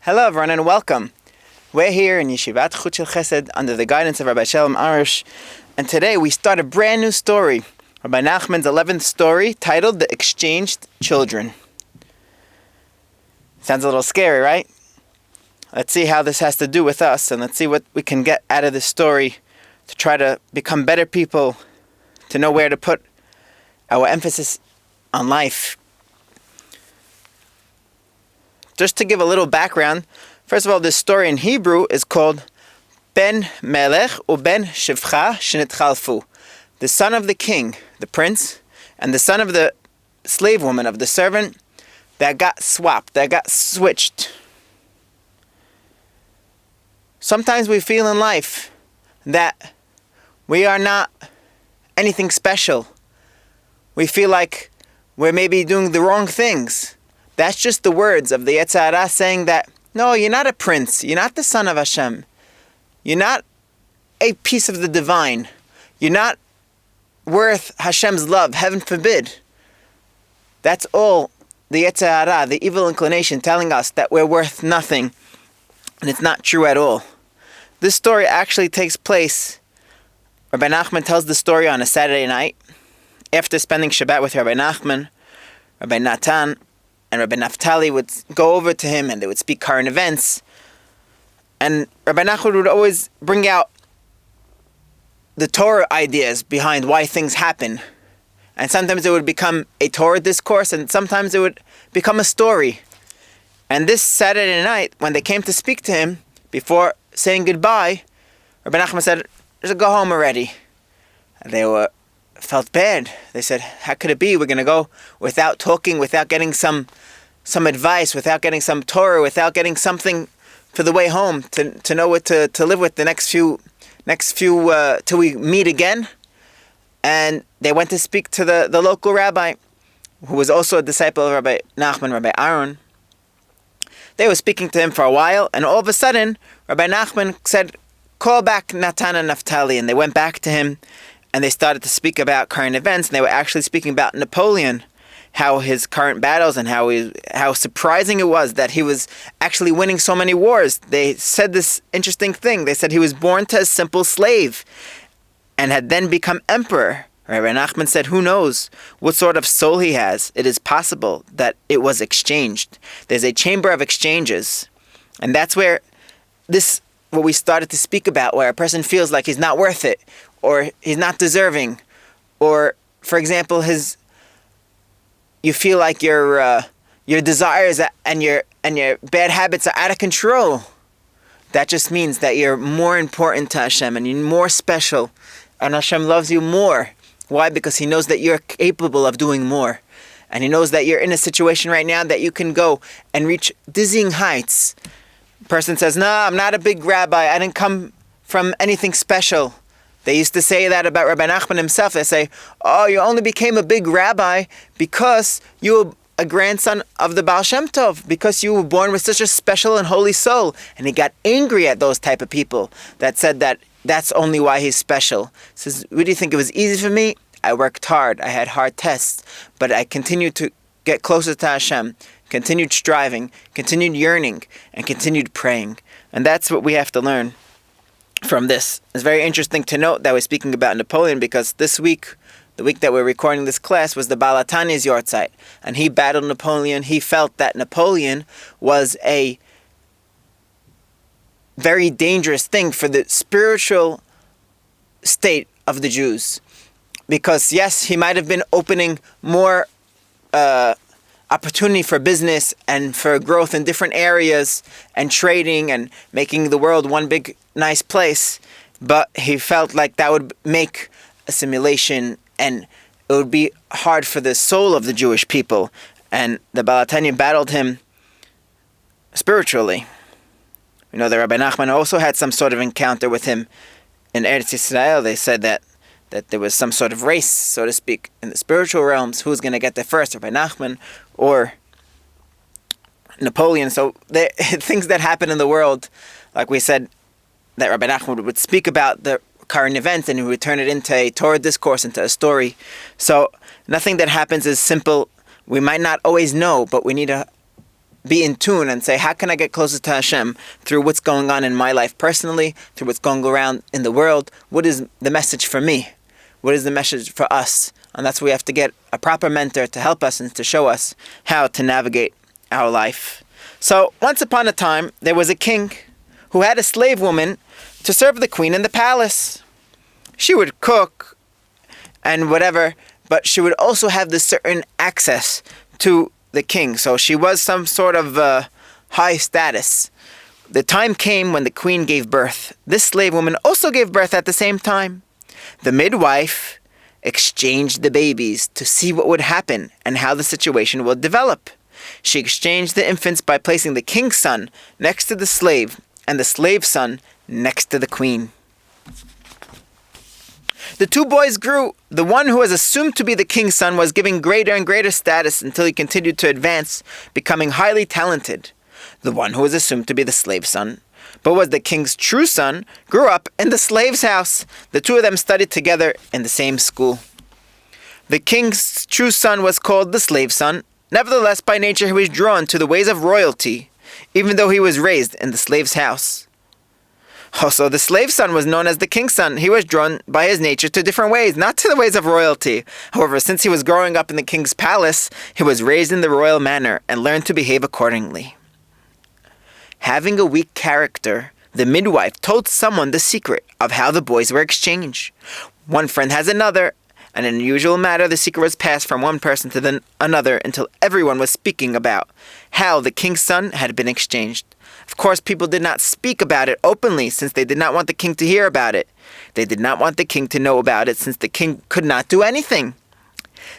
Hello everyone and welcome. We're here in Yeshivat Chut Shel Chesed under the guidance of Rabbi Shalom Arush, and today we start a brand new story, Rabbi Nachman's 11th story, titled The Exchanged Children. Sounds a little scary, right? Let's see how this has to do with us, and let's see what we can get out of this story to try to become better people, to know where to put our emphasis on life. Just to give a little background, first of all, this story in Hebrew is called Ben Melech u Ben Shivcha Shenitchalfu, the son of the king, the prince, and the son of the slave woman, of the servant, that got swapped, that got switched. Sometimes we feel in life that we are not anything special. We feel like we're maybe doing the wrong things. That's just the words of the Yetzer Hara saying that, no, you're not a prince. You're not the son of Hashem. You're not a piece of the divine. You're not worth Hashem's love, heaven forbid. That's all the Yetzer Hara, the evil inclination, telling us that we're worth nothing. And it's not true at all. This story actually takes place, Rabbi Nachman tells the story on a Saturday night, after spending Shabbat with Rabbi Nachman, Rabbi Natan, and Rabbi Naftali would go over to him and they would speak current events. And Rabbi Nachman would always bring out the Torah ideas behind why things happen. And sometimes it would become a Torah discourse and sometimes it would become a story. And this Saturday night, when they came to speak to him, before saying goodbye, Rabbi Nachman said, just go home already. And they felt bad. They said, how could it be? We're going to go without talking, without getting some advice, without getting some Torah, without getting something for the way home to know what to live with the next few till we meet again. And they went to speak to the local rabbi, who was also a disciple of Rabbi Nachman, Rabbi Aaron. They were speaking to him for a while, and all of a sudden, Rabbi Nachman said, call back Natan and Naftali. And they went back to him, and they started to speak about current events, and they were actually speaking about Napoleon, how his current battles and how surprising it was that he was actually winning so many wars. They said this interesting thing. They said he was born to a simple slave and had then become emperor. Rabbi Nachman said, who knows what sort of soul he has? It is possible that it was exchanged. There's a chamber of exchanges. And that's where what we started to speak about, where a person feels like he's not worth it, or he's not deserving, or, for example, you feel like your desires and your bad habits are out of control. That just means that you're more important to Hashem and you're more special, and Hashem loves you more. Why? Because He knows that you're capable of doing more, and He knows that you're in a situation right now that you can go and reach dizzying heights. A person says, "No, I'm not a big rabbi. I didn't come from anything special." They used to say that about Rabbi Nachman himself. They say, oh, you only became a big rabbi because you were a grandson of the Baal Shem Tov, because you were born with such a special and holy soul. And he got angry at those type of people that said that that's only why he's special. He says, what do you think? It was easy for me? I worked hard. I had hard tests. But I continued to get closer to Hashem, continued striving, continued yearning, and continued praying. And that's what we have to learn from this. It's very interesting to note that we're speaking about Napoleon, because this week, the week that we're recording this class, was the Baal HaTanya's Yortzeit, and he battled Napoleon. He felt that Napoleon was a very dangerous thing for the spiritual state of the Jews, because yes, he might have been opening more opportunity for business and for growth in different areas and trading and making the world one big nice place, but he felt like that would make assimilation and it would be hard for the soul of the Jewish people. And the Baal HaTanya battled him spiritually. We know that Rabbi Nachman also had some sort of encounter with him in Eretz Yisrael. They said that there was some sort of race, so to speak, in the spiritual realms. Who's going to get there first, Rabbi Nachman or Napoleon? So things that happen in the world, like we said, that Rabbi Nachman would speak about the current events and he would turn it into a Torah discourse, into a story. So nothing that happens is simple. We might not always know, but we need to be in tune and say, how can I get closer to Hashem through what's going on in my life personally, through what's going around in the world? What is the message for me? What is the message for us? And that's where we have to get a proper mentor to help us and to show us how to navigate our life. So once upon a time, there was a king who had a slave woman to serve the queen in the palace. She would cook and whatever, but she would also have this certain access to the king. So she was some sort of high status. The time came when the queen gave birth. This slave woman also gave birth at the same time. The midwife exchanged the babies to see what would happen and how the situation would develop. She exchanged the infants by placing the king's son next to the slave and the slave's son next to the queen. The two boys grew. The one who was assumed to be the king's son was given greater and greater status until he continued to advance, becoming highly talented. The one who was assumed to be the slave's son, but was the king's true son, grew up in the slave's house. The two of them studied together in the same school. The king's true son was called the slave's son. Nevertheless, by nature he was drawn to the ways of royalty, even though he was raised in the slave's house. Also, the slave's son was known as the king's son. He was drawn by his nature to different ways, not to the ways of royalty. However, since he was growing up in the king's palace, he was raised in the royal manner and learned to behave accordingly. Having a weak character, the midwife told someone the secret of how the boys were exchanged. One friend has another, and in an unusual matter, the secret was passed from one person to another until everyone was speaking about how the king's son had been exchanged. Of course, people did not speak about it openly since they did not want the king to hear about it. They did not want the king to know about it since the king could not do anything.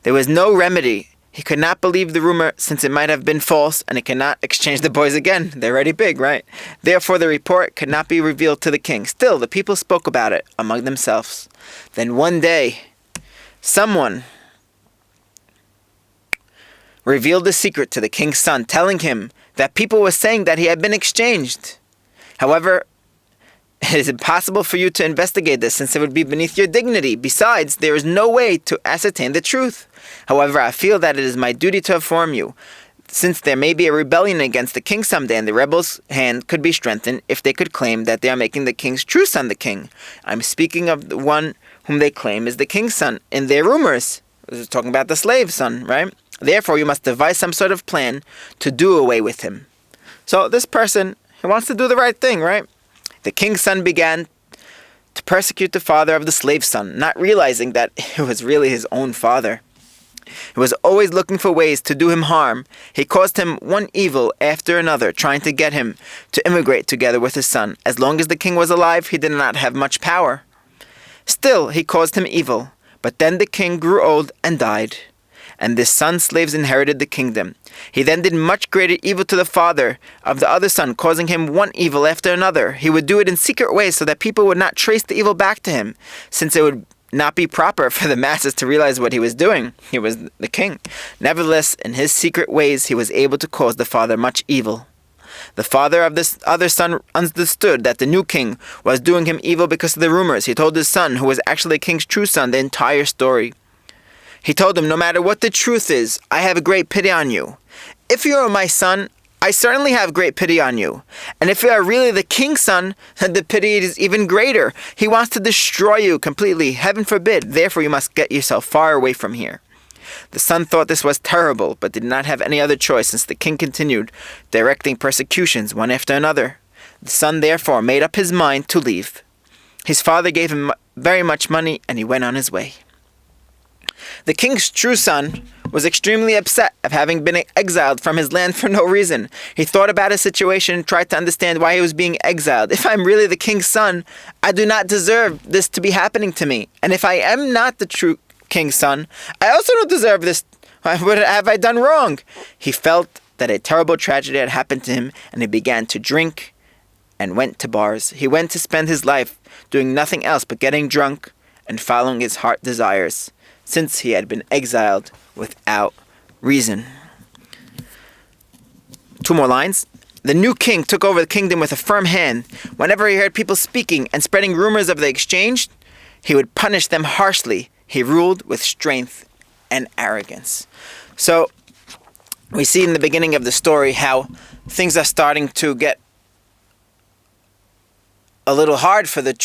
There was no remedy. He could not believe the rumor since it might have been false, and he could not exchange the boys again. They're already big, right? Therefore, the report could not be revealed to the king. Still, the people spoke about it among themselves. Then one day, someone revealed the secret to the king's son, telling him that people were saying that he had been exchanged. However, it is impossible for you to investigate this since it would be beneath your dignity. Besides, there is no way to ascertain the truth. However, I feel that it is my duty to inform you, since there may be a rebellion against the king someday, and the rebels' hand could be strengthened if they could claim that they are making the king's true son the king. I'm speaking of the one whom they claim is the king's son in their rumors. This is talking about the slave's son, right? Therefore, you must devise some sort of plan to do away with him. So this person, he wants to do the right thing, right? The king's son began to persecute the father of the slave's son, not realizing that it was really his own father. He was always looking for ways to do him harm. He caused him one evil after another, trying to get him to immigrate together with his son. As long as the king was alive, he did not have much power. Still, he caused him evil. But then the king grew old and died, and his son's slaves inherited the kingdom. He then did much greater evil to the father of the other son, causing him one evil after another. He would do it in secret ways so that people would not trace the evil back to him, since it would not be proper for the masses to realize what he was doing. He was the king. Nevertheless, in his secret ways, he was able to cause the father much evil. The father of this other son understood that the new king was doing him evil because of the rumors. He told his son, who was actually the king's true son, the entire story. He told him, no matter what the truth is, I have a great pity on you. If you are my son, I certainly have great pity on you. And if you are really the king's son, then the pity is even greater. He wants to destroy you completely. Heaven forbid. Therefore, you must get yourself far away from here. The son thought this was terrible, but did not have any other choice since the king continued directing persecutions one after another. The son therefore made up his mind to leave. His father gave him very much money, and he went on his way. The king's true son was extremely upset of having been exiled from his land for no reason. He thought about his situation and tried to understand why he was being exiled. If I'm really the king's son, I do not deserve this to be happening to me. And if I am not the true king's son, I also don't deserve this. What have I done wrong? He felt that a terrible tragedy had happened to him, and he began to drink and went to bars. He went to spend his life doing nothing else but getting drunk and following his heart desires, since he had been exiled without reason. 2 more lines. The new king took over the kingdom with a firm hand. Whenever he heard people speaking and spreading rumors of the exchange, he would punish them harshly. He ruled with strength and arrogance. So, we see in the beginning of the story how things are starting to get a little hard for the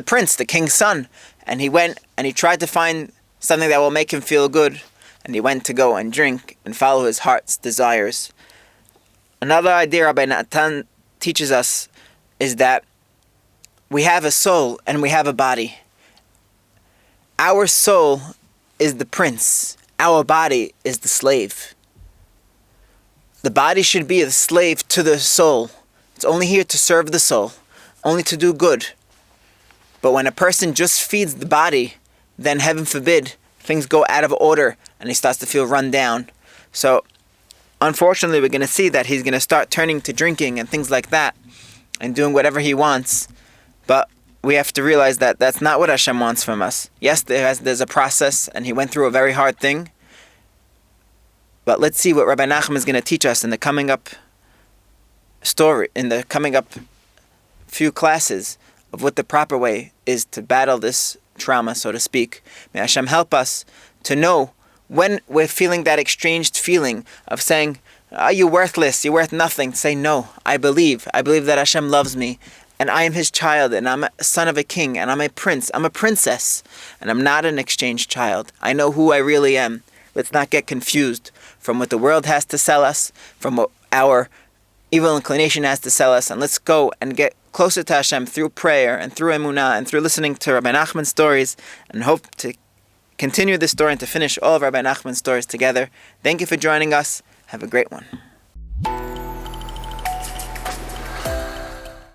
prince, the king's son. And he went and he tried to find something that will make him feel good. And he went to go and drink and follow his heart's desires. Another idea Rabbi Nachman teaches us is that we have a soul and we have a body. Our soul is the prince. Our body is the slave. The body should be a slave to the soul. It's only here to serve the soul, only to do good. But when a person just feeds the body, then heaven forbid, things go out of order and he starts to feel run down. So, unfortunately, we're going to see that he's going to start turning to drinking and things like that and doing whatever he wants. But we have to realize that that's not what Hashem wants from us. Yes, there's a process and he went through a very hard thing. But let's see what Rabbi Nachman is going to teach us in the coming up few classes of what the proper way is to battle this trauma, so to speak. May Hashem help us to know when we're feeling that exchanged feeling of saying, you're worthless, you're worth nothing. Say, no, I believe that Hashem loves me, and I am his child, and I'm a son of a king, and I'm a prince, I'm a princess, and I'm not an exchanged child. I know who I really am. Let's not get confused from what the world has to sell us, from what our evil inclination has to sell us, and let's go and get closer to Hashem through prayer and through Emuna and through listening to Rabbi Nachman's stories, and hope to continue this story and to finish all of Rabbi Nachman's stories together. Thank you for joining us. Have a great one.